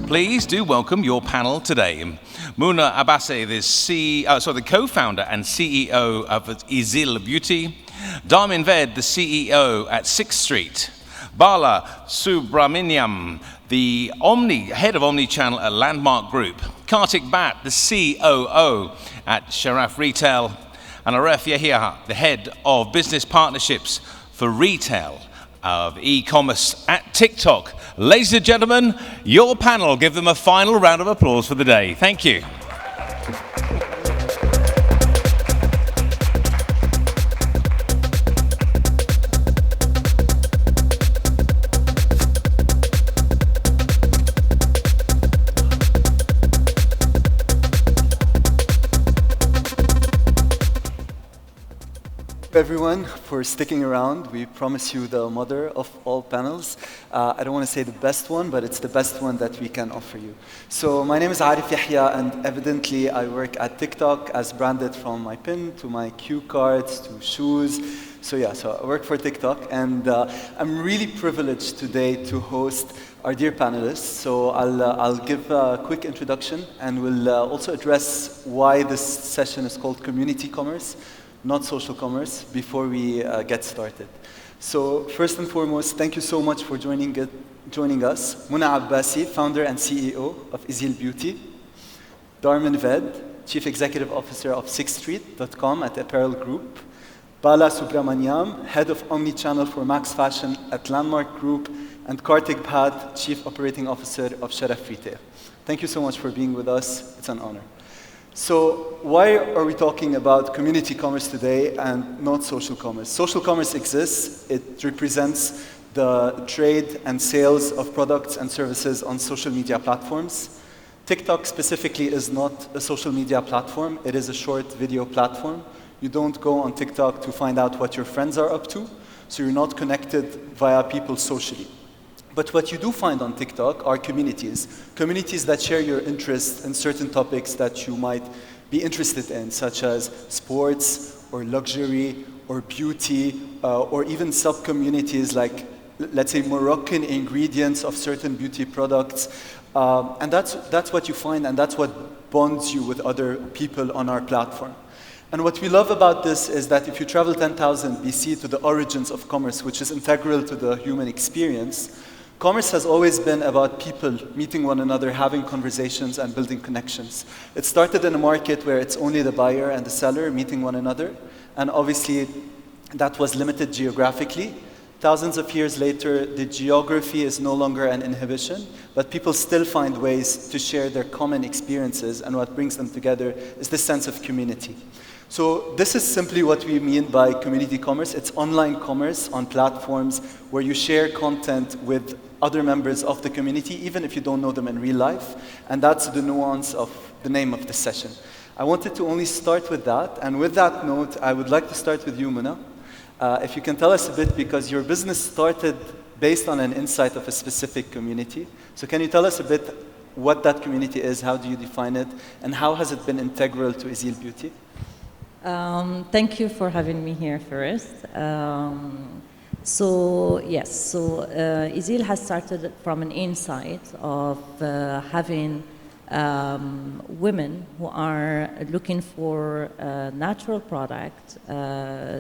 Please do welcome your panel today. Muna Abbasi, the co-founder and CEO of Izil Beauty. Darmin Ved, the CEO at 6th Street. Bala Subramaniam, the head of Omnichannel at Landmark Group. Kartik Bhatt, the COO at Sharaf Retail. And Aref Yahya, the head of business partnerships for retail of e-commerce at TikTok. Ladies and gentlemen, your panel, give them a final round of applause for the day. Thank you. Everyone for sticking around. We promise you the mother of all panels. I don't want to say the best one, but it's the best one that we can offer you. So my name is Arif Yahya, and evidently I work at TikTok, as branded from my pin to my cue cards to shoes. So I work for TikTok, and I'm really privileged today to host our dear panelists. So I'll give a quick introduction, and we'll also address why this session is called Community Commerce, not social commerce, before we get started. So first and foremost, thank you so much for joining us. Muna Abbasi, founder and CEO of Izil Beauty. Darmin Ved, Chief Executive Officer of 6thstreet.com at Apparel Group. Bala Subramaniam, Head of Omnichannel for Max Fashion at Landmark Group. And Kartik Bhatt, Chief Operating Officer of Sharaf Retail. Thank you so much for being with us. It's an honor. So why are we talking about community commerce today and not social commerce? Social commerce exists. It represents the trade and sales of products and services on social media platforms. TikTok specifically is not a social media platform. It is a short video platform. You don't go on TikTok to find out what your friends are up to, so you're not connected via people socially. But what you do find on TikTok are communities that share your interest in certain topics that you might be interested in, such as sports or luxury or beauty, or even sub-communities like, let's say, Moroccan ingredients of certain beauty products. And that's what you find, and that's what bonds you with other people on our platform. And what we love about this is that if you travel 10,000 BC to the origins of commerce, which is integral to the human experience, commerce has always been about people meeting one another, having conversations, and building connections. It started in a market where it's only the buyer and the seller meeting one another, and obviously that was limited geographically. Thousands of years later, the geography is no longer an inhibition, but people still find ways to share their common experiences, and what brings them together is this sense of community. So this is simply what we mean by community commerce. It's online commerce on platforms where you share content with other members of the community, even if you don't know them in real life. And that's the nuance of the name of the session. I wanted to only start with that. And with that note, I would like to start with you, Muna. If you can tell us a bit, because your business started based on an insight of a specific community. So can you tell us a bit what that community is, how do you define it, and how has it been integral to Izil Beauty? Thank you for having me here first. Izil has started from an insight of having women who are looking for a natural product,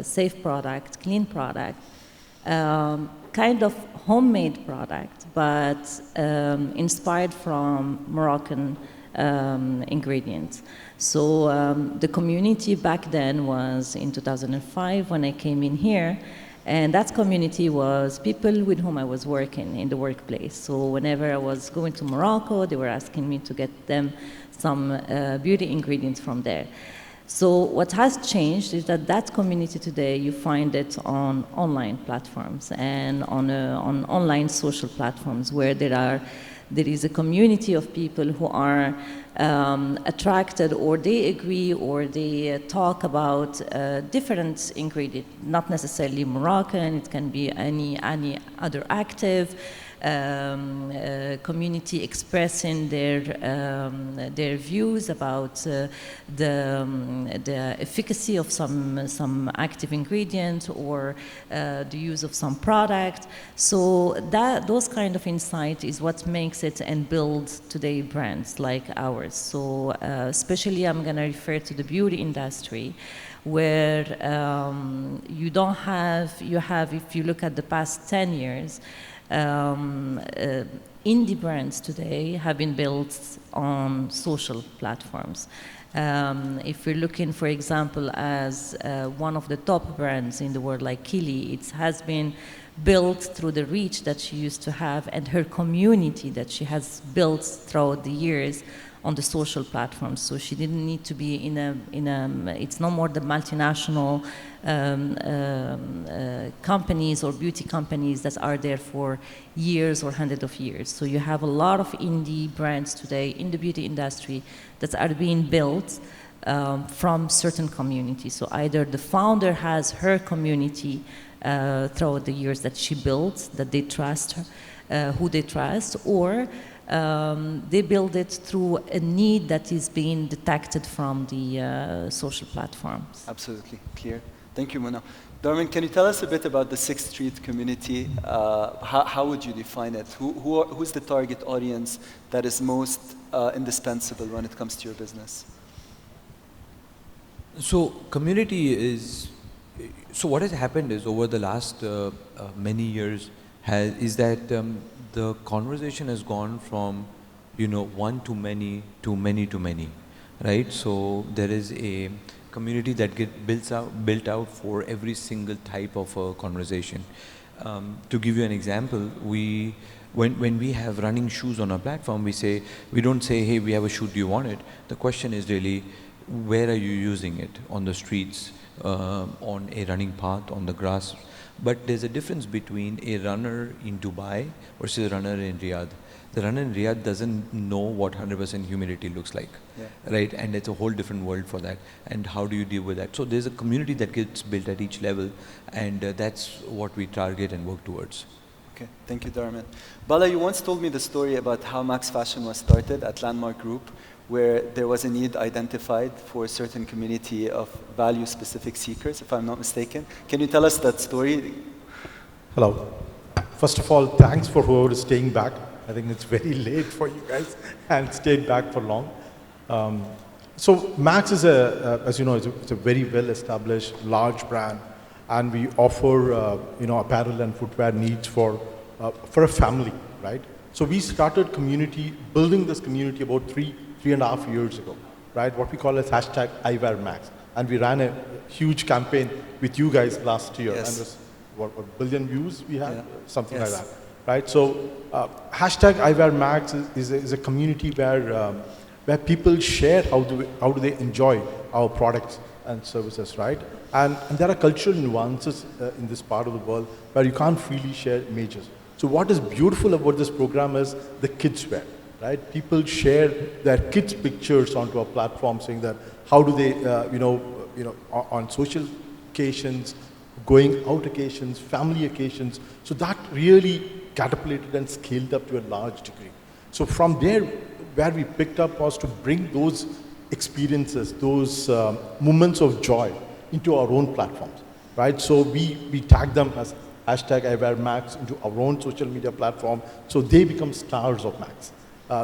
safe product, clean product, kind of homemade product, but inspired from Moroccan ingredients. So the community back then was in 2005 when I came in here, and that community was people with whom I was working in the workplace. So whenever I was going to Morocco, they were asking me to get them some beauty ingredients from there. So what has changed is that community today, you find it on online platforms and on online social platforms where there is a community of people who are attracted, or they agree, or they talk about different ingredients, not necessarily Moroccan, it can be any other active, community expressing their views about the efficacy of some active ingredient or the use of some product. So those kind of insight is what makes it and build today brands like ours. So especially I'm going to refer to the beauty industry, where you have, if you look at the past 10 years, indie brands today have been built on social platforms. If we're looking, for example, as one of the top brands in the world, like Kili, it has been built through the reach that she used to have and her community that she has built throughout the years on the social platforms. So she didn't need to be it's no more the multinational companies or beauty companies that are there for years or hundreds of years. So you have a lot of indie brands today in the beauty industry that are being built from certain communities. So either the founder has her community throughout the years that she built, that they trust, who they trust, or they build it through a need that is being detected from the social platforms. Absolutely, clear. Thank you, Mona. Darmin, can you tell us a bit about the 6th Street community? How would you define it? Who's the target audience that is most indispensable when it comes to your business? So community is, so what has happened is over the last many years is that the conversation has gone from, one to many to many to many, right? So there is a community that gets built out for every single type of a conversation. To give you an example, when we have running shoes on our platform, we don't say, hey, we have a shoe, do you want it? The question is really, where are you using it? On the streets, on a running path, on the grass. But there's a difference between a runner in Dubai versus a runner in Riyadh. The runner in Riyadh doesn't know what 100% humidity looks like, right? And it's a whole different world for that. And how do you deal with that? So there's a community that gets built at each level, and that's what we target and work towards. Okay, thank you, Darmin. Bala, you once told me the story about how Max Fashion was started at Landmark Group, where there was a need identified for a certain community of value-specific seekers, if I'm not mistaken. Can you tell us that story? Hello. First of all, thanks for whoever is staying back. I think it's very late for you guys and stayed back for long. So Max is as you know, it's a very well-established, large brand, and we offer apparel and footwear needs for a family, right? So we started building this community about 3.5 years ago, right? What we call as hashtag #IwearMax. And we ran a huge campaign with you guys last year. Yes. And it was, what billion views we had? Something like that, right? So hashtag #IwearMax is a community where people share how do they enjoy our products and services, right? And there are cultural nuances in this part of the world where you can't freely share images. So what is beautiful about this program is the kids wear. Right? People share their kids' pictures onto our platform, saying that how do they, on social occasions, going out occasions, family occasions. So that really catapulted and scaled up to a large degree. So from there, where we picked up was to bring those experiences, those moments of joy into our own platforms, right? So we tag them as hashtag #IwearMax into our own social media platform, so they become stars of Max.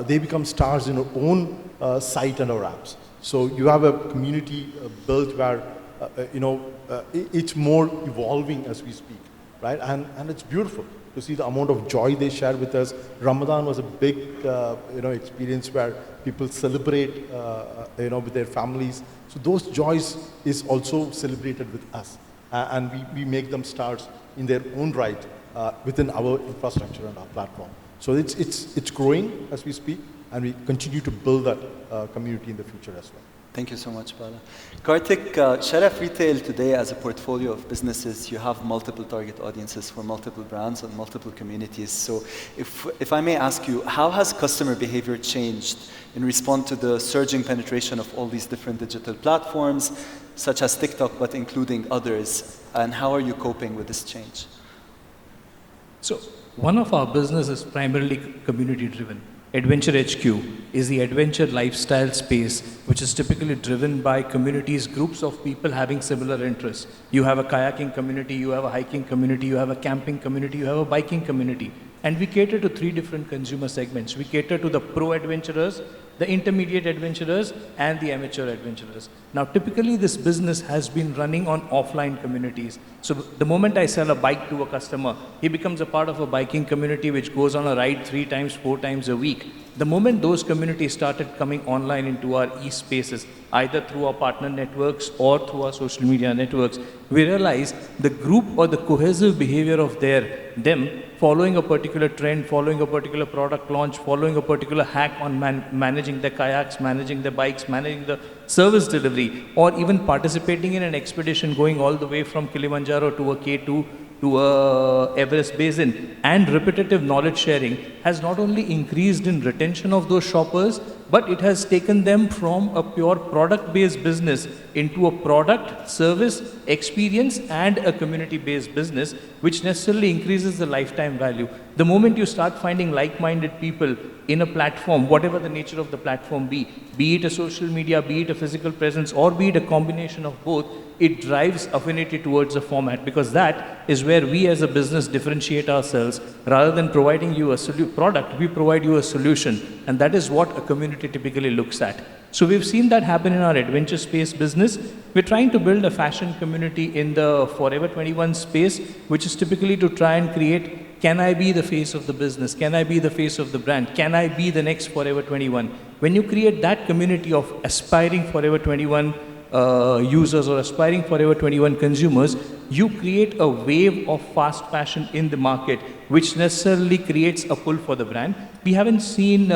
They become stars in our own site and our apps. So you have a community built where, it's more evolving as we speak, right? And it's beautiful to see the amount of joy they share with us. Ramadan was a big, experience where people celebrate, with their families. So those joys is also celebrated with us. And we make them stars in their own right within our infrastructure and our platform. So it's growing as we speak, and we continue to build that community in the future as well. Thank you so much, Bala. Kartik, Sharaf Retail today as a portfolio of businesses, you have multiple target audiences for multiple brands and multiple communities. So if I may ask you, how has customer behavior changed in response to the surging penetration of all these different digital platforms, such as TikTok, but including others, and how are you coping with this change? So One of our business is primarily community driven. Adventure HQ is the adventure lifestyle space, which is typically driven by communities, groups of people having similar interests. You have a kayaking community, you have a hiking community, you have a camping community, you have a biking community. And we cater to 3 different consumer segments. We cater to the pro adventurers, the intermediate adventurers, and the amateur adventurers. Now, typically this business has been running on offline communities. So the moment I sell a bike to a customer, he becomes a part of a biking community which goes on a ride 3 times, 4 times a week. The moment those communities started coming online into our e-spaces, either through our partner networks or through our social media networks, we realized the group or the cohesive behavior of them following a particular trend, following a particular product launch, following a particular hack on managing their kayaks, managing their bikes, managing the service delivery, or even participating in an expedition going all the way from Kilimanjaro to a K2 to a Everest Basin, and repetitive knowledge sharing has not only increased in retention of those shoppers, but it has taken them from a pure product-based business into a product, service, experience, and a community-based business, which necessarily increases the lifetime value. The moment you start finding like-minded people in a platform, whatever the nature of the platform be it a social media, be it a physical presence, or be it a combination of both, it drives affinity towards a format, because that is where we as a business differentiate ourselves. Rather than providing you a product, we provide you a solution, and that is what a community typically looks at. So we've seen that happen in our adventure space business. We're trying to build a fashion community in the Forever 21 space, which is typically to try and create, can I be the face of the business? Can I be the face of the brand? Can I be the next Forever 21? When you create that community of aspiring Forever 21 users or aspiring Forever 21 consumers, you create a wave of fast fashion in the market, which necessarily creates a pull for the brand. We haven't seen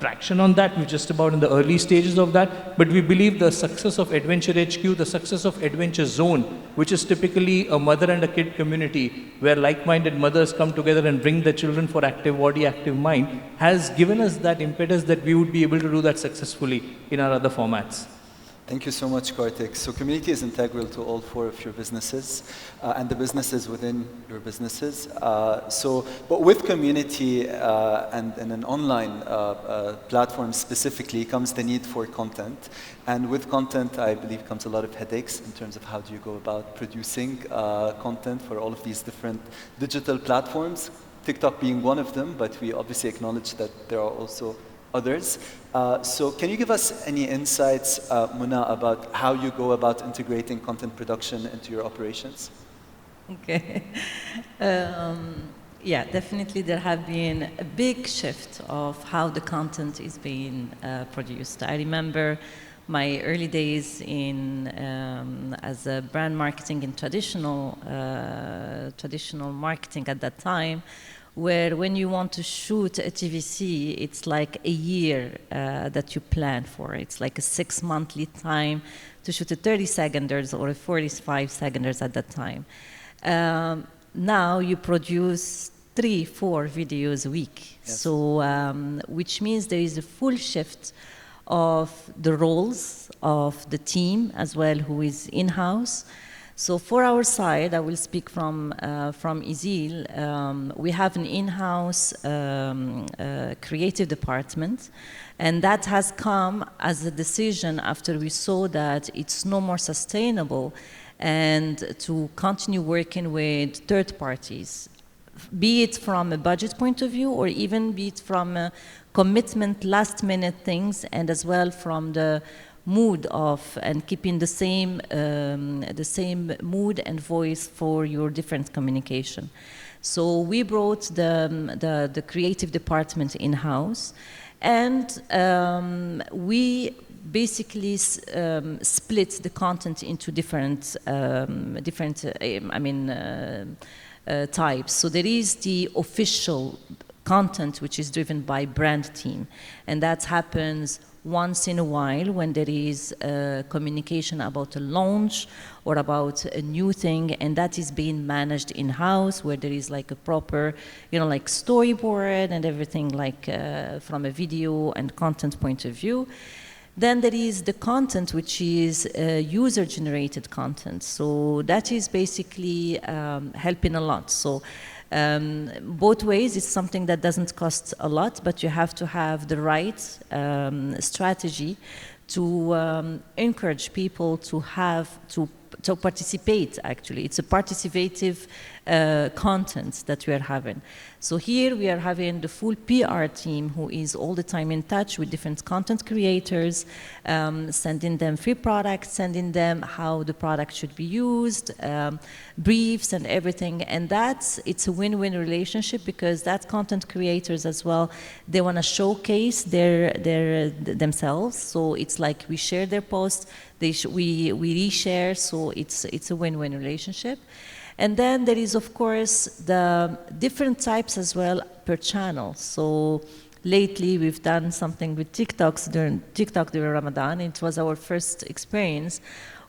traction on that. We're just about in the early stages of that. But we believe the success of Adventure HQ, the success of Adventure Zone, which is typically a mother and a kid community where like-minded mothers come together and bring their children for active body, active mind, has given us that impetus that we would be able to do that successfully in our other formats. Thank you so much, Kartik. So community is integral to all 4 of your businesses and the businesses within your businesses. But with community and an online platform specifically comes the need for content. And with content, I believe, comes a lot of headaches in terms of how do you go about producing content for all of these different digital platforms, TikTok being one of them, but we obviously acknowledge that there are also others. So can you give us any insights, Muna, about how you go about integrating content production into your operations? Okay. Yeah, definitely there have been a big shift of how the content is being produced. I remember my early days in as a brand marketing in traditional marketing at that time, where when you want to shoot a TVC, it's like a year that you plan for. It's like a 6-month lead time to shoot a 30-seconders or a 45-seconders at that time. Now you produce 3-4 videos a week. Yes. So, which means there is a full shift of the roles of the team as well, who is in-house. So for our side, I will speak from Izil. We have an in-house creative department, and that has come as a decision after we saw that it's no more sustainable and to continue working with third parties, be it from a budget point of view or even be it from a commitment, last-minute things, and as well from the mood of and keeping the same mood and voice for your different communication. So we brought the creative department in-house, and we basically split the content into different types. So there is the official content, which is driven by brand team, and that happens once in a while when there is communication about a launch or about a new thing, and that is being managed in-house, where there is like a proper, like storyboard and everything, like from a video and content point of view. Then there is the content, which is user-generated content. So that is basically helping a lot. So Both ways, it's something that doesn't cost a lot, but you have to have the right strategy to encourage people to participate, actually. It's a participative content that we are having. So here we are having the full PR team who is all the time in touch with different content creators, sending them free products, sending them how the product should be used, briefs and everything. And it's a win-win relationship, because that content creators as well, they want to showcase themselves. So it's like we share their posts, we reshare, so it's a win-win relationship. And then there is, of course, the different types as well per channel. So lately we've done something with TikTok during Ramadan. It was our first experience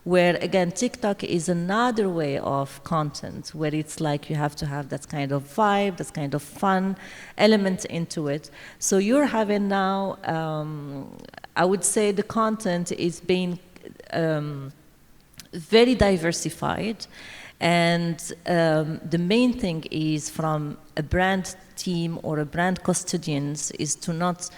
where, again, TikTok is another way of content, where it's like you have to have that kind of vibe, that kind of fun element into it. So you're having now, I would say the content is being very diversified. And the main thing is, from a brand team or a brand custodians, is to not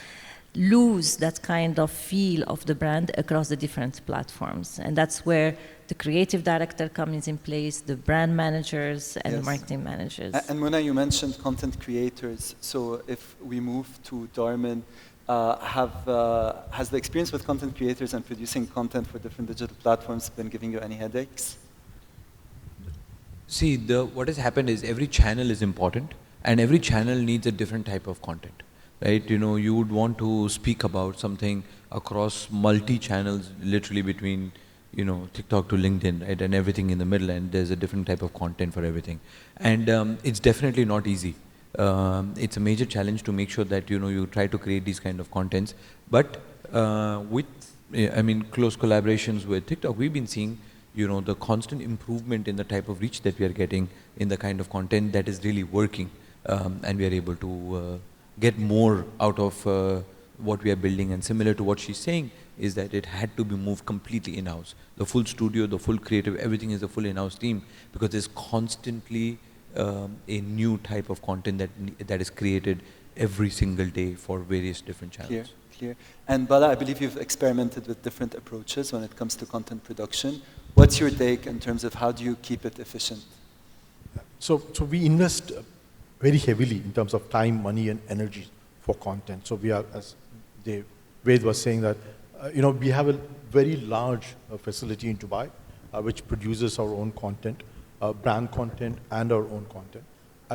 lose that kind of feel of the brand across the different platforms. And that's where the creative director comes in place, the brand managers and the marketing managers. And Mona, you mentioned content creators. So if we move to Darmin, has the experience with content creators and producing content for different digital platforms been giving you any headaches? See, what has happened is every channel is important, and every channel needs a different type of content, right? You know, you would want to speak about something across multi-channels, literally between, you know, TikTok to LinkedIn, right? And everything in the middle, and there's a different type of content for everything. And it's definitely not easy. It's a major challenge to make sure that, you know, you try to create these kind of contents. But with, I mean, close collaborations with TikTok, we've been seeing, you know, the constant improvement in the type of reach that we are getting in the kind of content that is really working, and we are able to get more out of what we are building. And similar to what she's saying is that it had to be moved completely in-house. The full studio, the full creative, everything is a full in-house team, because there's constantly a new type of content that is created every single day for various different channels. Clear. And Bala, I believe you've experimented with different approaches when it comes to content production. What's your take in terms of how do you keep it efficient? So we invest very heavily in terms of time, money, and energy for content. So we are, as Ved was saying, that you know, we have a very large facility in Dubai, which produces our own content, brand content, and our own content.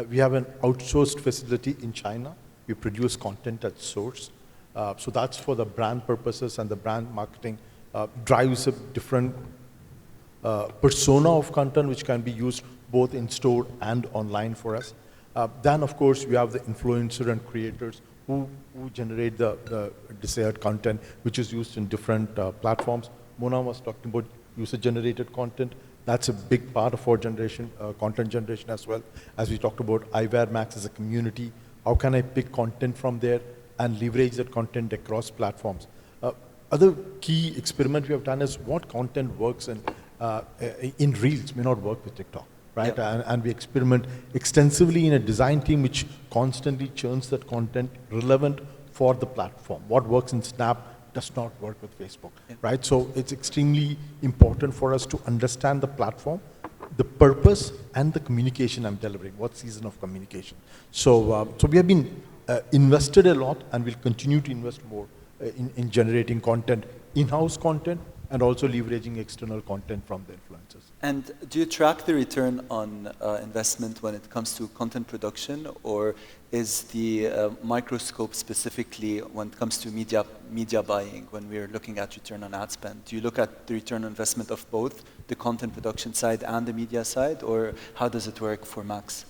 We have an outsourced facility in China. We produce content at source. So that's for the brand purposes, and the brand marketing drives a different persona of content which can be used both in store and online for us. Then, of course, we have the influencer and creators who generate the desired content, which is used in different platforms. Mona was talking about user-generated content. That's a big part of our generation, content generation as well. As we talked about, iWear Max as a community. How can I pick content from there and leverage that content across platforms? Other key experiment we have done is what content works in Reels may not work with TikTok, right? Yeah. And we experiment extensively in a design team which constantly churns that content relevant for the platform. What works in Snap does not work with Facebook, right? So it's extremely important for us to understand the platform, the purpose, and the communication I'm delivering, what season of communication. So we have been invested a lot, and we'll continue to invest more in generating content, in-house content, and also leveraging external content from the influencers. And do you track the return on investment when it comes to content production, or is the microscope specifically when it comes to media buying, when we're looking at return on ad spend? Do you look at the return on investment of both the content production side and the media side, or how does it work for Max?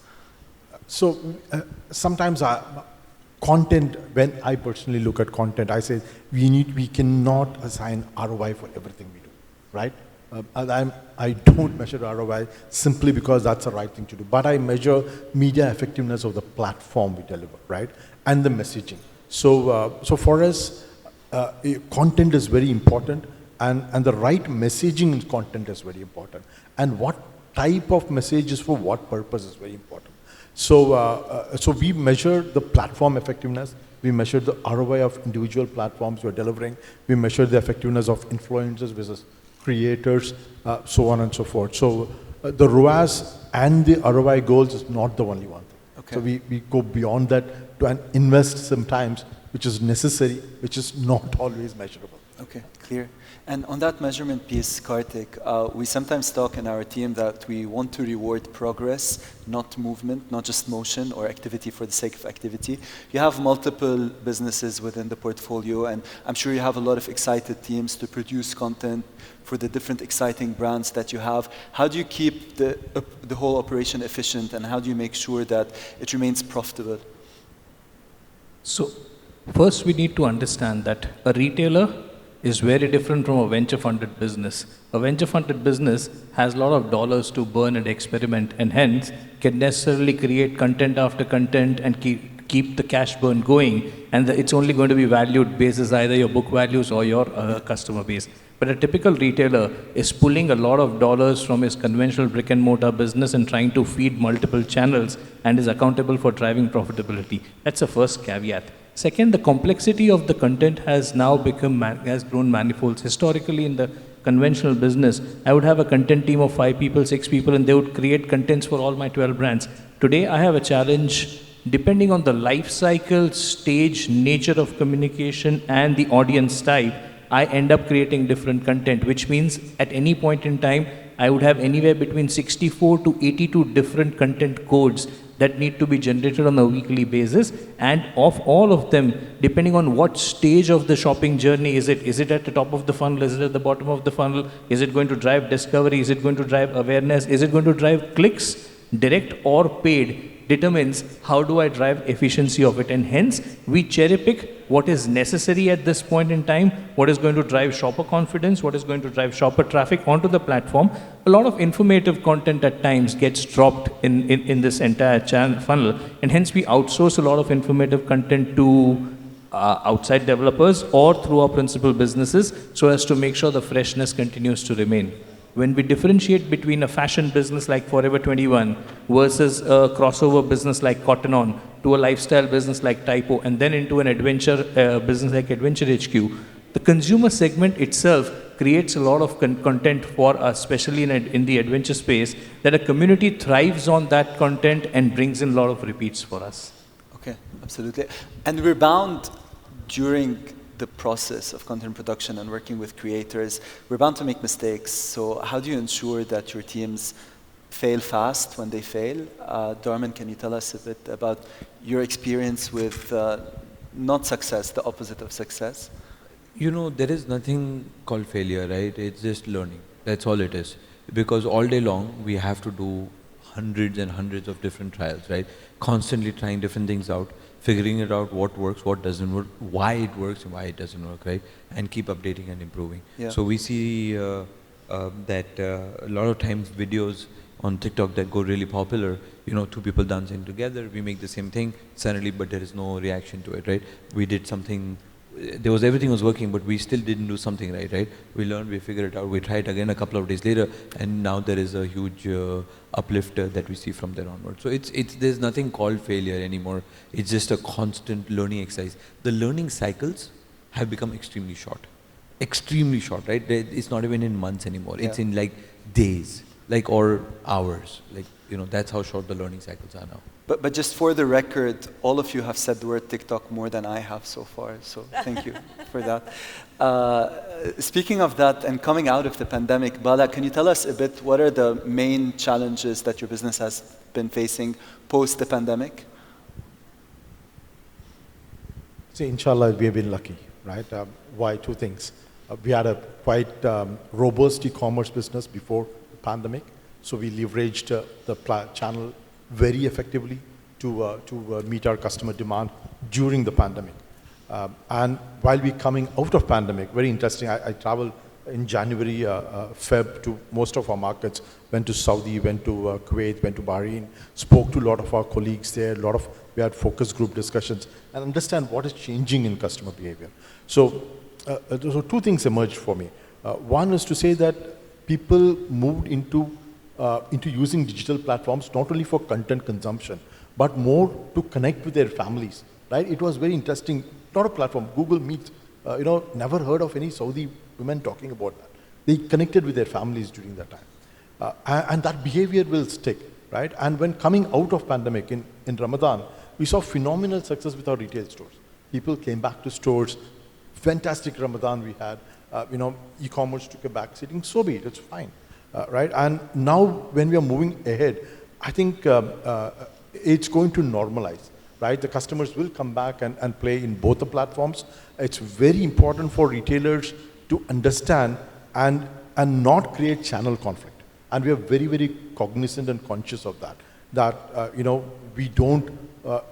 So sometimes content, when I personally look at content, I say we cannot assign ROI for everything we do, right? I don't measure ROI simply because that's the right thing to do, but I measure media effectiveness of the platform we deliver, right? And the messaging. So for us, content is very important, and the right messaging in content is very important. And what type of message is for what purpose is very important. So we measure the platform effectiveness. We measure the ROI of individual platforms we're delivering. We measure the effectiveness of influencers versus creators, so on and so forth. So the ROAS and the ROI goals is not the only one. Okay. So we go beyond that to invest sometimes, which is necessary, which is not always measurable. Okay, clear. And on that measurement piece, Kartik, we sometimes talk in our team that we want to reward progress, not movement, not just motion or activity for the sake of activity. You have multiple businesses within the portfolio, and I'm sure you have a lot of excited teams to produce content for the different exciting brands that you have. How do you keep the whole operation efficient, and how do you make sure that it remains profitable? So first we need to understand that a retailer is very different from a venture-funded business. A venture-funded business has a lot of dollars to burn and experiment, and hence can necessarily create content after content and keep the cash burn going, and it's only going to be valued basis either your book values or your customer base. But a typical retailer is pulling a lot of dollars from his conventional brick and mortar business and trying to feed multiple channels and is accountable for driving profitability. That's the first caveat. Second, the complexity of the content has now has grown manifolds. Historically, in the conventional business, I would have a content team of 5 people, 6 people, and they would create contents for all my 12 brands. Today, I have a challenge depending on the life cycle, stage, nature of communication, and the audience type. I end up creating different content, which means at any point in time, I would have anywhere between 64 to 82 different content codes that need to be generated on a weekly basis, and of all of them, depending on what stage of the shopping journey is it at the top of the funnel, is it at the bottom of the funnel, is it going to drive discovery, is it going to drive awareness, is it going to drive clicks, direct or paid, determines how do I drive efficiency of it. And hence we cherry pick what is necessary at this point in time, what is going to drive shopper confidence, what is going to drive shopper traffic onto the platform. A lot of informative content at times gets dropped in this entire channel funnel, and hence we outsource a lot of informative content to outside developers or through our principal businesses so as to make sure the freshness continues to remain. When we differentiate between a fashion business like Forever 21 versus a crossover business like Cotton On to a lifestyle business like Typo, and then into an adventure business like Adventure HQ, the consumer segment itself creates a lot of content for us, especially in the adventure space, that a community thrives on that content and brings in a lot of repeats for us. Okay, absolutely. And we're bound during the process of content production and working with creators, we're bound to make mistakes. So how do you ensure that your teams fail fast when they fail? Darman, can you tell us a bit about your experience with not success, the opposite of success? You know, there is nothing called failure, right? It's just learning. That's all it is. Because all day long, we have to do hundreds and hundreds of different trials, right? Constantly trying different things out, figuring it out, what works, what doesn't work, why it works and why it doesn't work, right? And keep updating and improving. Yeah. So we see that a lot of times videos on TikTok that go really popular, you know, 2 people dancing together, we make the same thing suddenly, but there is no reaction to it, right? We did something, everything was working, but we still didn't do something right? We learned, we figured it out, we tried again a couple of days later, and now there is a huge uplift that we see from there onward. So there's nothing called failure anymore. It's just a constant learning exercise. The learning cycles have become extremely short, right? It's not even in months anymore. Yeah. It's in like days, or hours. You know, that's how short the learning cycles are now. But just for the record, all of you have said the word TikTok more than I have so far, so thank you for that. Speaking of that and coming out of the pandemic, Bala, can you tell us a bit what are the main challenges that your business has been facing post the pandemic? See, inshallah, we have been lucky, right? Why? 2 things. We had a quite robust e-commerce business before the pandemic, so we leveraged the channel very effectively to meet our customer demand during the pandemic. And while we're coming out of pandemic, very interesting, I traveled in January, Feb to most of our markets, went to Saudi, went to Kuwait, went to Bahrain, spoke to a lot of our colleagues there, we had focus group discussions, and understand what is changing in customer behavior. So 2 things emerged for me. One is to say that people moved into using digital platforms not only for content consumption, but more to connect with their families, right? It was very interesting. Not a platform, Google Meet, never heard of any Saudi women talking about that. They connected with their families during that time. And that behavior will stick, right? And when coming out of pandemic in Ramadan, we saw phenomenal success with our retail stores. People came back to stores, fantastic Ramadan we had, e-commerce took a back seat, so be it, it's fine, right? And now when we are moving ahead, I think it's going to normalize, right? The customers will come back and play in both the platforms. It's very important for retailers to understand and not create channel conflict. And we are very, very cognizant and conscious of that, we don't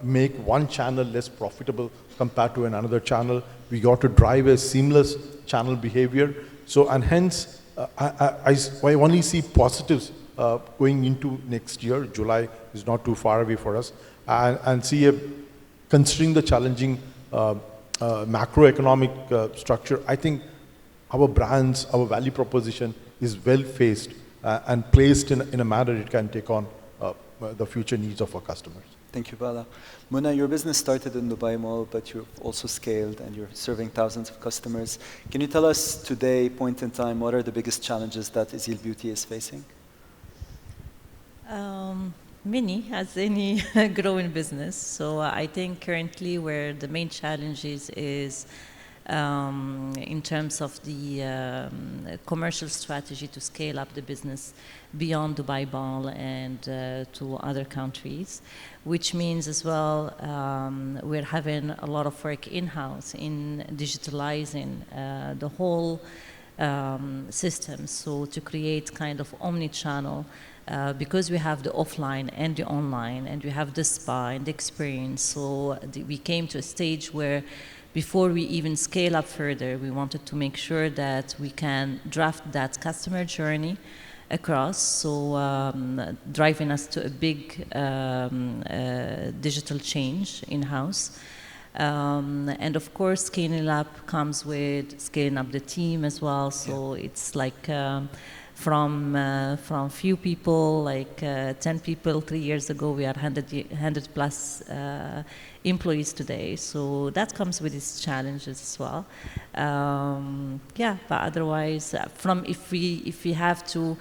make one channel less profitable compared to another channel. We got to drive a seamless channel behavior. So, and hence, I only see positives going into next year. July is not too far away for us. And see, considering the challenging macroeconomic structure, I think our brands, our value proposition is well faced and placed in a manner it can take on the future needs of our customers. Thank you, Bala. Muna, your business started in Dubai Mall, but you've also scaled and you're serving thousands of customers. Can you tell us today, point in time, what are the biggest challenges that Izil Beauty is facing? Many, as any growing business. So I think currently where the main challenge is in terms of the commercial strategy to scale up the business beyond Dubai Mall and to other countries, which means as well we're having a lot of work in-house in digitalizing the whole system. So to create kind of omni-channel, because we have the offline and the online, and we have the spa and the experience, so we came to a stage where before we even scale up further, we wanted to make sure that we can draft that customer journey across, so driving us to a big digital change in-house. And of course, scaling up comes with scaling up the team as well, so it's like from few people, like 10 people 3 years ago, we are 100 plus employees today. So that comes with its challenges as well. But otherwise, if we have to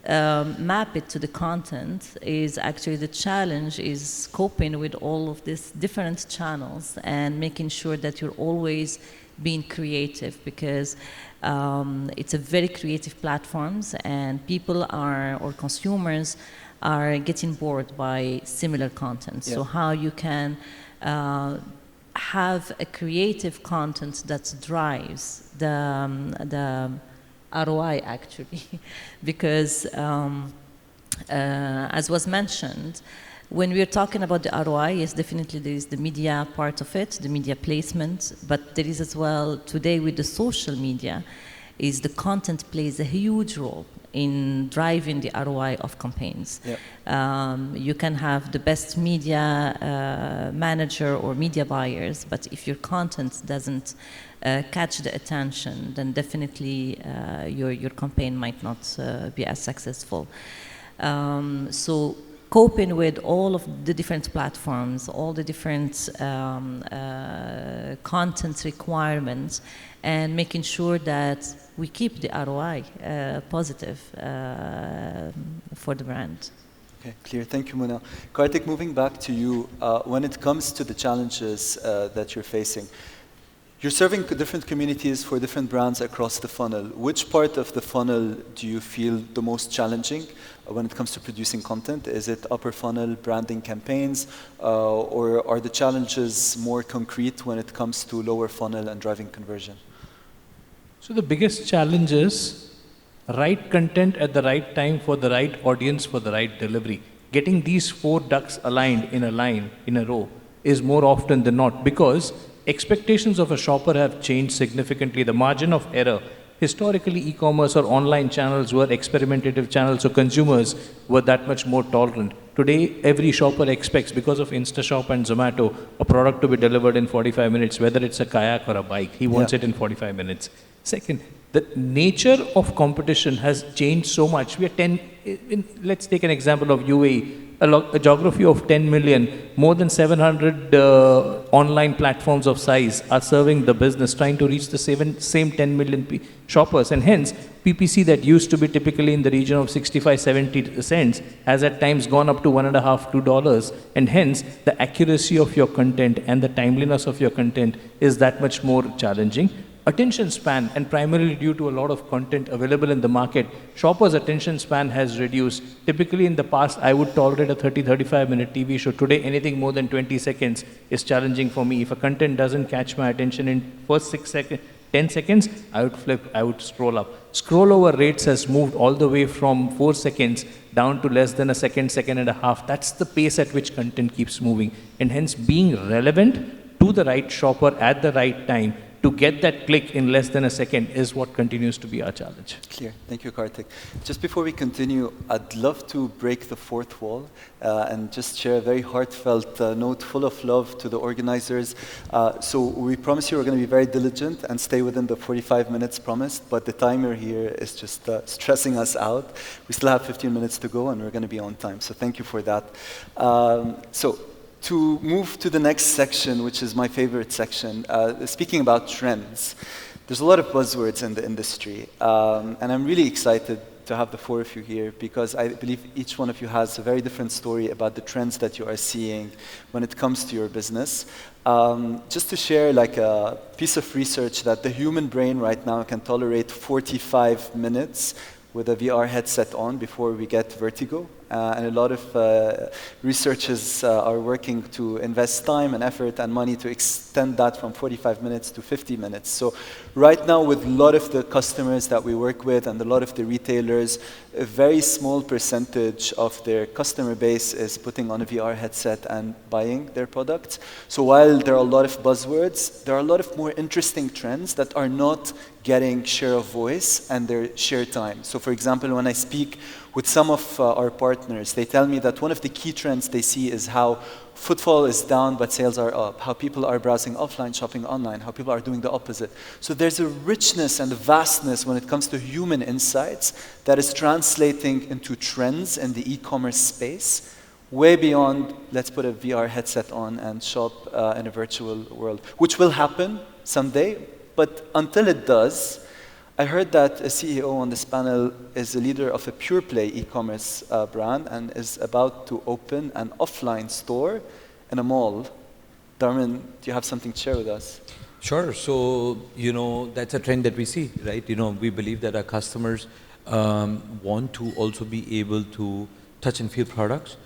map it to the content, is actually the challenge is coping with all of these different channels and making sure that you're always being creative, because it's a very creative platforms, and people or consumers are getting bored by similar content. So how you can have a creative content that drives the ROI actually, because as was mentioned, when we're talking about the ROI, yes, definitely there is the media part of it, the media placement, but there is as well, today with the social media, is the content plays a huge role in driving the ROI of campaigns. You can have the best media manager or media buyers, but if your content doesn't catch the attention, then definitely your campaign might not be as successful. So coping with all of the different platforms, all the different content requirements, and making sure that we keep the ROI positive for the brand. Okay, clear. Thank you, Muna. Kartik, moving back to you, when it comes to the challenges that you're facing, you're serving different communities for different brands across the funnel. Which part of the funnel do you feel the most challenging when it comes to producing content? Is it upper funnel branding campaigns, or are the challenges more concrete when it comes to lower funnel and driving conversion? So the biggest challenge is right content at the right time for the right audience for the right delivery. Getting these 4 ducks aligned in a line, in a row, is more often than not, because expectations of a shopper have changed significantly. The margin of error, historically e-commerce or online channels were experimentative channels, so consumers were that much more tolerant. Today, every shopper expects, because of InstaShop and Zomato, a product to be delivered in 45 minutes, whether it's a kayak or a bike. He wants it in 45 minutes. Second, the nature of competition has changed so much. We are let's take an example of UAE. a geography of 10 million, more than 700 online platforms of size are serving the business, trying to reach the same 10 million shoppers. And hence, PPC that used to be typically in the region of 65, 70 cents has at times gone up to $1.50, $2. And hence, the accuracy of your content and the timeliness of your content is that much more challenging. Attention span, and primarily due to a lot of content available in the market, shoppers' attention span has reduced. Typically in the past, I would tolerate a 30, 35-minute TV show. Today, anything more than 20 seconds is challenging for me. If a content doesn't catch my attention in first 10 seconds, I would flip, I would scroll up. Scroll over rates has moved all the way from 4 seconds down to less than a second, second and a half. That's the pace at which content keeps moving. And hence, being relevant to the right shopper at the right time to get that click in less than a second is what continues to be our challenge. Clear. Thank you, Karthik. Just before we continue, I'd love to break the fourth wall and just share a very heartfelt note full of love to the organizers. So we promise you we're going to be very diligent and stay within the 45 minutes promised, but the timer here is just stressing us out. We still have 15 minutes to go and we're going to be on time, so thank you for that. To move to the next section, which is my favorite section, speaking about trends. There's a lot of buzzwords in the industry, and I'm really excited to have the four of you here because I believe each one of you has a very different story about the trends that you are seeing when it comes to your business. Just to share like a piece of research that the human brain right now can tolerate 45 minutes with a VR headset on before we get vertigo. And a lot of researchers are working to invest time and effort and money to extend that from 45 minutes to 50 minutes. So right now, with a lot of the customers that we work with and a lot of the retailers, a very small percentage of their customer base is putting on a VR headset and buying their products. So while there are a lot of buzzwords, there are a lot of more interesting trends that are not getting share of voice and their share time. So for example, when I speak with some of our partners, they tell me that one of the key trends they see is how footfall is down but sales are up, how people are browsing offline, shopping online, how people are doing the opposite. So there's a richness and a vastness when it comes to human insights that is translating into trends in the e-commerce space, way beyond let's put a VR headset on and shop in a virtual world, which will happen someday, but until it does, I heard that a CEO on this panel is a leader of a pure play e-commerce brand and is about to open an offline store in a mall. Darmin, do you have something to share with us? Sure. So, that's a trend that we see, right? We believe that our customers want to also be able to touch and feel products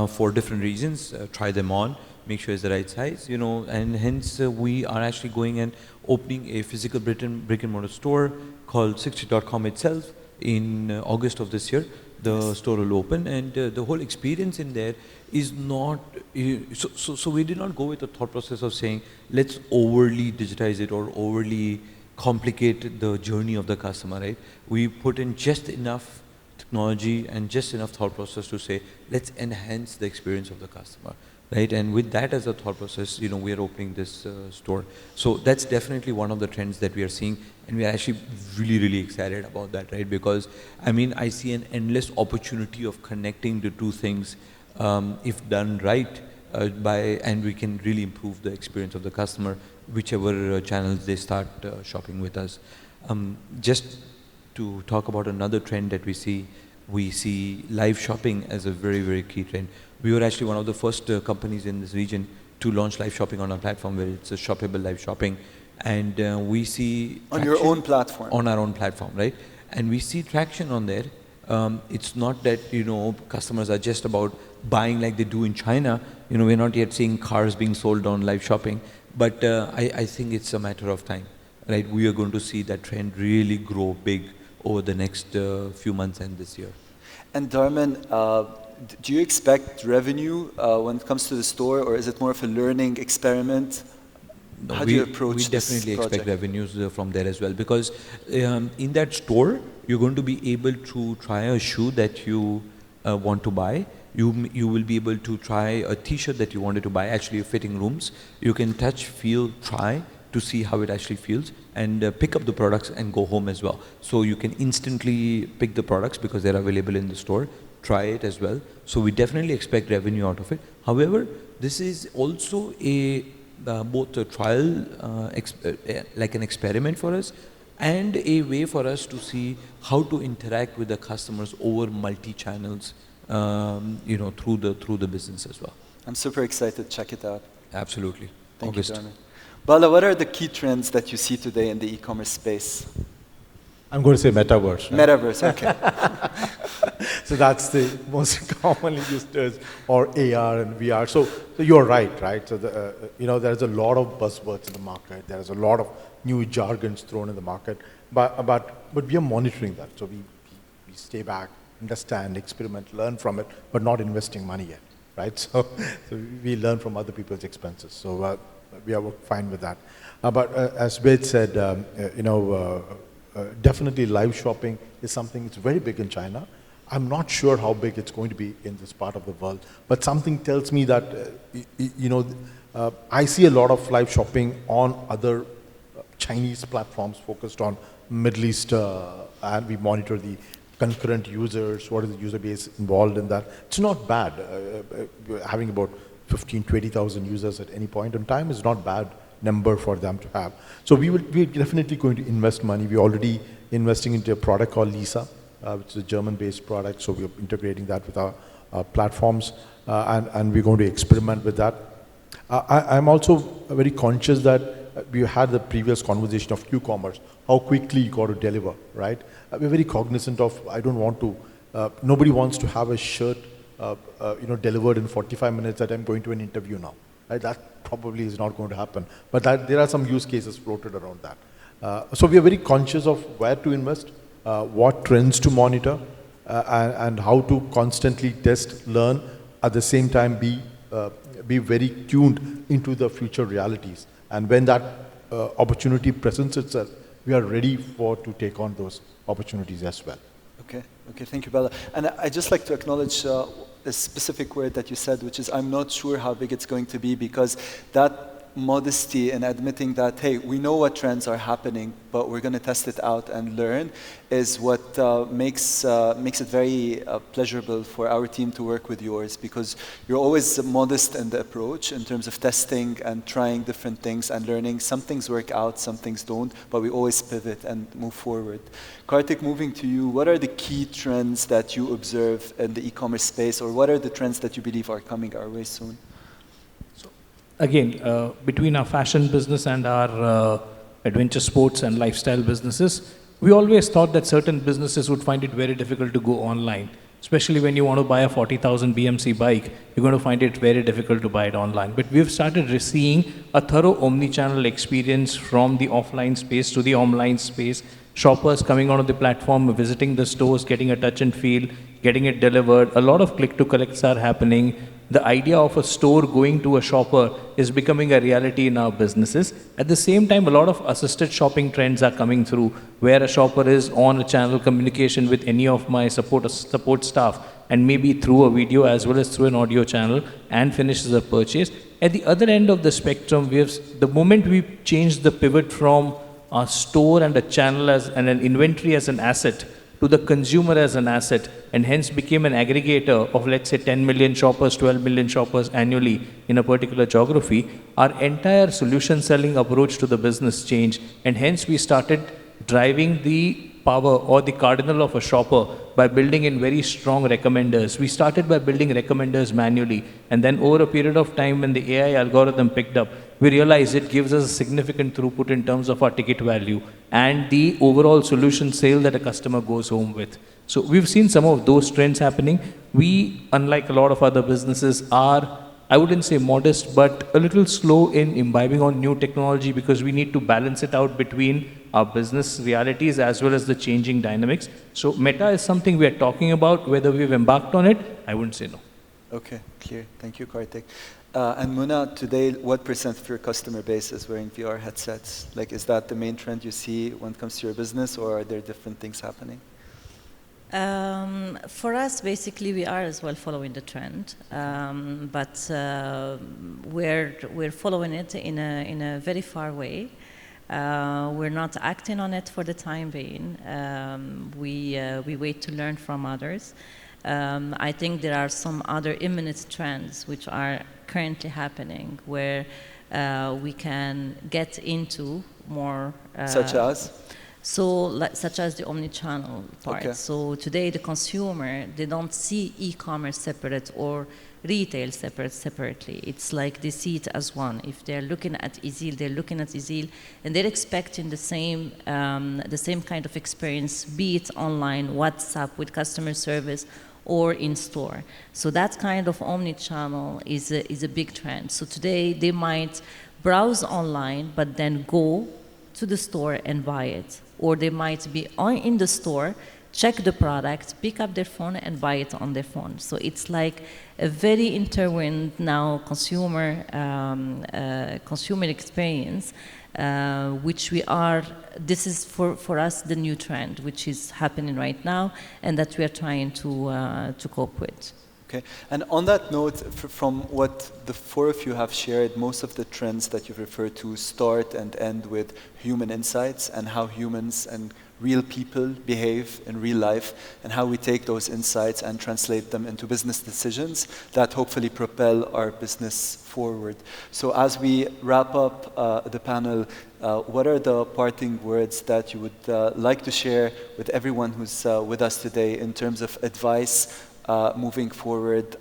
for different reasons, try them on, make sure it's the right size, and hence we are actually going and opening a physical brick and mortar store called 60.com itself in August of this year. The store will open, and the whole experience in there is not, so we did not go with the thought process of saying, let's overly digitize it or overly complicate the journey of the customer, right? We put in just enough technology and just enough thought process to say, let's enhance the experience of the customer. Right, and with that as a thought process, we are opening this store. So that's definitely one of the trends that we are seeing, and we are actually really, really excited about that, right? Because I see an endless opportunity of connecting the two things, if done right, and we can really improve the experience of the customer, whichever channels they start shopping with us. Just to talk about another trend that we see live shopping as a very, very key trend. We were actually one of the first companies in this region to launch live shopping on our platform, where it's a shoppable live shopping, and we see on your own platform. On our own platform, right? And we see traction on there. It's not that customers are just about buying like they do in China. We're not yet seeing cars being sold on live shopping, but I think it's a matter of time, right? We are going to see that trend really grow big over the next few months and this year. And Darmin, do you expect revenue when it comes to the store, or is it more of a learning experiment? How do you approach this project? We definitely expect revenues from there as well, because in that store, you're going to be able to try a shoe that you want to buy. You will be able to try a t-shirt that you wanted to buy, actually fitting rooms. You can touch, feel, try to see how it actually feels, and pick up the products and go home as well. So you can instantly pick the products because they're available in the store, try it as well. So we definitely expect revenue out of it. However, this is also a both a trial, like an experiment for us, and a way for us to see how to interact with the customers over multi-channels, through the business as well. I'm super excited. Check it out. Absolutely. Thank August. you, Darmin. Bala, what are the key trends that you see today in the e-commerce space? I'm going to say metaverse. Right? Metaverse, okay. So that's the most commonly used terms, or AR and VR. So you're right? So there's a lot of buzzwords in the market. There's a lot of new jargons thrown in the market. But we are monitoring that. So we stay back, understand, experiment, learn from it, but not investing money yet, right? So we learn from other people's expenses. So we are fine with that. But as Ved said, definitely live shopping is something that's very big in China. I'm not sure how big it's going to be in this part of the world, but something tells me that, I see a lot of live shopping on other Chinese platforms focused on Middle East, and we monitor the concurrent users, what is the user base involved in that. It's not bad. Having about 15, 20,000 users at any point in time is not bad number for them to have. So we're definitely going to invest money. We're already investing into a product called Lisa, which is a German-based product. So we're integrating that with our platforms, and we're going to experiment with that. I'm also very conscious that we had the previous conversation of Q-commerce, how quickly you got to deliver, right? We're very cognizant of, I don't want to, nobody wants to have a shirt delivered in 45 minutes that I'm going to an interview now. Right? That probably is not going to happen. But there are some use cases floated around that. So we are very conscious of where to invest, what trends to monitor, and how to constantly test, learn, at the same time be very tuned into the future realities. And when that opportunity presents itself, we are ready to take on those opportunities as well. Okay, thank you, Bala. And I'd just like to acknowledge a specific word that you said, which is I'm not sure how big it's going to be, because that modesty in admitting that, hey, we know what trends are happening, but we're going to test it out and learn, is what makes it very pleasurable for our team to work with yours, because you're always modest in the approach in terms of testing and trying different things and learning. Some things work out, some things don't, but we always pivot and move forward. Karthik, moving to you, what are the key trends that you observe in the e-commerce space, or what are the trends that you believe are coming our way soon? Again, between our fashion business and our adventure sports and lifestyle businesses, we always thought that certain businesses would find it very difficult to go online. Especially when you want to buy a 40,000 BMC bike, you're going to find it very difficult to buy it online. But we've started seeing a thorough omni-channel experience from the offline space to the online space. Shoppers coming onto the platform, visiting the stores, getting a touch and feel, getting it delivered. A lot of click-to-collects are happening. The idea of a store going to a shopper is becoming a reality in our businesses. At the same time, a lot of assisted shopping trends are coming through, where a shopper is on a channel communication with any of my support staff, and maybe through a video as well as through an audio channel, and finishes a purchase. At the other end of the spectrum, the moment we changed the pivot from a store and a channel and an inventory as an asset to the consumer as an asset, and hence became an aggregator of, let's say, 10 million shoppers, 12 million shoppers annually in a particular geography, our entire solution selling approach to the business changed, and hence we started driving the power or the cardinal of a shopper by building in very strong recommenders. We started by building recommenders manually, and then over a period of time when the AI algorithm picked up, we realized it gives us a significant throughput in terms of our ticket value and the overall solution sale that a customer goes home with. So we've seen some of those trends happening. We, unlike a lot of other businesses, are, I wouldn't say modest, but a little slow in imbibing on new technology, because we need to balance it out between our business realities as well as the changing dynamics. So Meta is something we are talking about. Whether we've embarked on it, I wouldn't say no. Okay, clear. Thank you, Karthik. And Muna, today, what % of your customer base is wearing VR headsets? Like, is that the main trend you see when it comes to your business, or are there different things happening? For us, basically, we are as well following the trend, but we're following it in a very far way. We're not acting on it for the time being. We wait to learn from others. I think there are some other imminent trends which are currently happening where we can get into more. Such as? So, such as the omni-channel part. Okay. So today the consumer, they don't see e-commerce separate or retail separately. It's like they see it as one. If they're looking at Izil, they're looking at Izil, and they're expecting the same kind of experience, be it online, WhatsApp with customer service, or in store. So that kind of omni-channel is a big trend. So today they might browse online, but then go to the store and buy it. Or they might be in the store, check the product, pick up their phone and buy it on their phone. So it's like a very intertwined now consumer experience, which this is for us the new trend, which is happening right now and that we are trying to cope with. Okay, and on that note, from what the four of you have shared, most of the trends that you've referred to start and end with human insights and how humans and real people behave in real life and how we take those insights and translate them into business decisions that hopefully propel our business forward. So as we wrap up the panel, what are the parting words that you would like to share with everyone who's with us today in terms of advice moving forward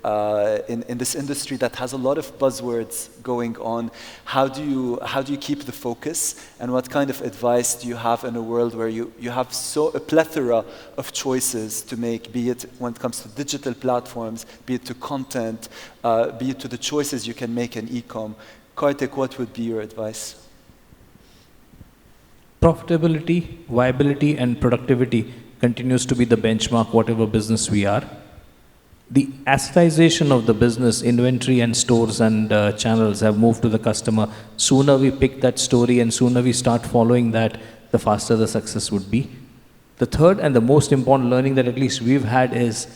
in this industry that has a lot of buzzwords going on? How do you keep the focus, and what kind of advice do you have in a world where you have a plethora of choices to make, be it when it comes to digital platforms, be it to content, be it to the choices you can make in e-com? Kartik, what would be your advice? Profitability, viability, and productivity continues to be the benchmark, whatever business we are. The assetization of the business, inventory and stores and channels have moved to the customer. Sooner we pick that story and sooner we start following that, the faster the success would be. The third and the most important learning that at least we've had is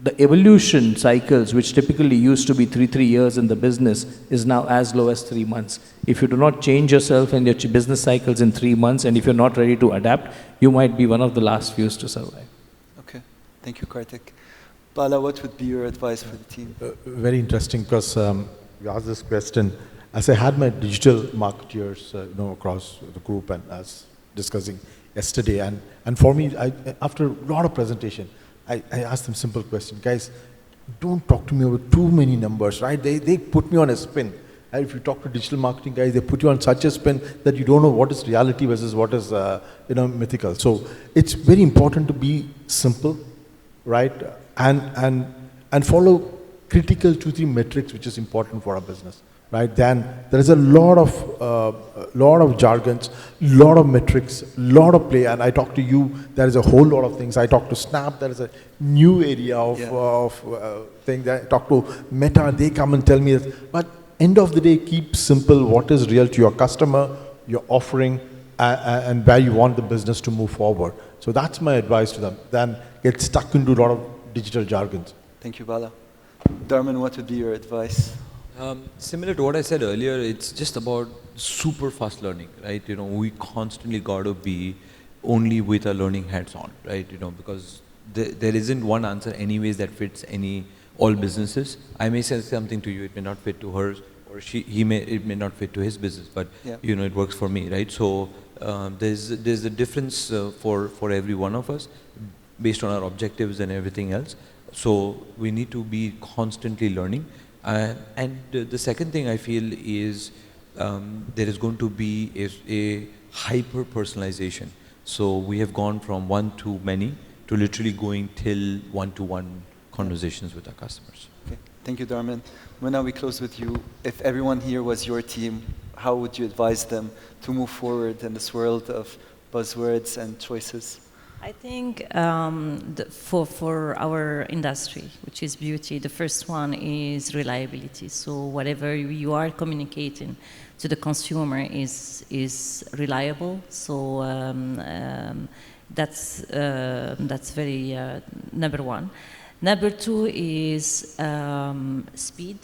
the evolution cycles, which typically used to be 3 years in the business, is now as low as 3 months. If you do not change yourself and your business cycles in 3 months, and if you're not ready to adapt, you might be one of the last few to survive. Okay, thank you, Kartik. Bala, what would be your advice for the team? Very interesting, because you asked this question. As I had my digital marketeers across the group and as discussing yesterday, and for me, after a lot of presentation, I asked them simple question. Guys, don't talk to me about too many numbers, right? They put me on a spin. And if you talk to digital marketing guys, they put you on such a spin that you don't know what is reality versus what is mythical. So it's very important to be simple, right? And follow critical 2-3 metrics, which is important for our business, right? Then there is a lot of jargons, lot of metrics, lot of play. And I talk to you, there is a whole lot of things. I talk to Snap, there is a new area of things. I talk to Meta, they come and tell me this. But end of the day, keep simple what is real to your customer, your offering, and where you want the business to move forward. So that's my advice to them. Then get stuck into a lot of digital jargons. Thank you, Bala. Dharman, what would be your advice? Similar to what I said earlier, it's just about super fast learning, right? We constantly got to be only with our learning hats on, right? Because there isn't one answer anyways that fits all businesses. I may say something to you, it may not fit to hers, or it may not fit to his business, but it works for me, right? So there's a difference for every one of us, based on our objectives and everything else. So we need to be constantly learning. And the second thing I feel is there is going to be a hyper personalization. So we have gone from one to many to literally going till one-to-one conversations with our customers. Okay. Thank you, Dharman. When we close with you, if everyone here was your team, how would you advise them to move forward in this world of buzzwords and choices? I think for our industry, which is beauty, the first one is reliability. So whatever you are communicating to the consumer is reliable. So that's very number one. Number two is speed.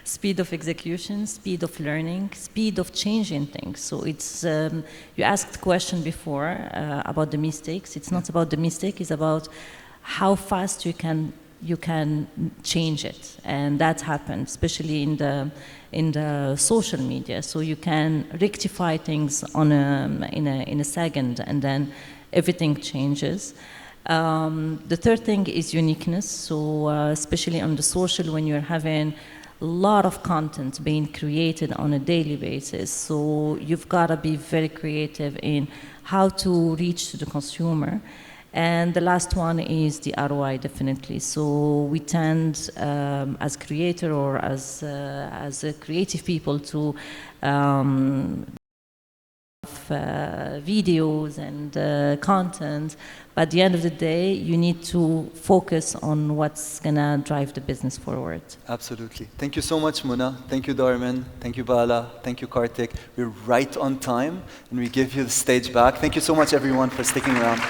Speed of execution, speed of learning, speed of changing things. So it's, you asked the question before about the mistakes. It's not about the mistake, it's about how fast you can change it, and that happened, especially in the social media. So you can rectify things in a second, and then everything changes. The third thing is uniqueness. So especially on the social, when you're having a lot of content being created on a daily basis, so you've got to be very creative in how to reach to the consumer. And the last one is the ROI, definitely. So we tend, as creator or as creative people, to videos and content. But at the end of the day, you need to focus on what's gonna drive the business forward. Absolutely. Thank you so much, Muna. Thank you, Darmin. Thank you, Bala. Thank you, Kartik. We're right on time, and we give you the stage back. Thank you so much, everyone, for sticking around.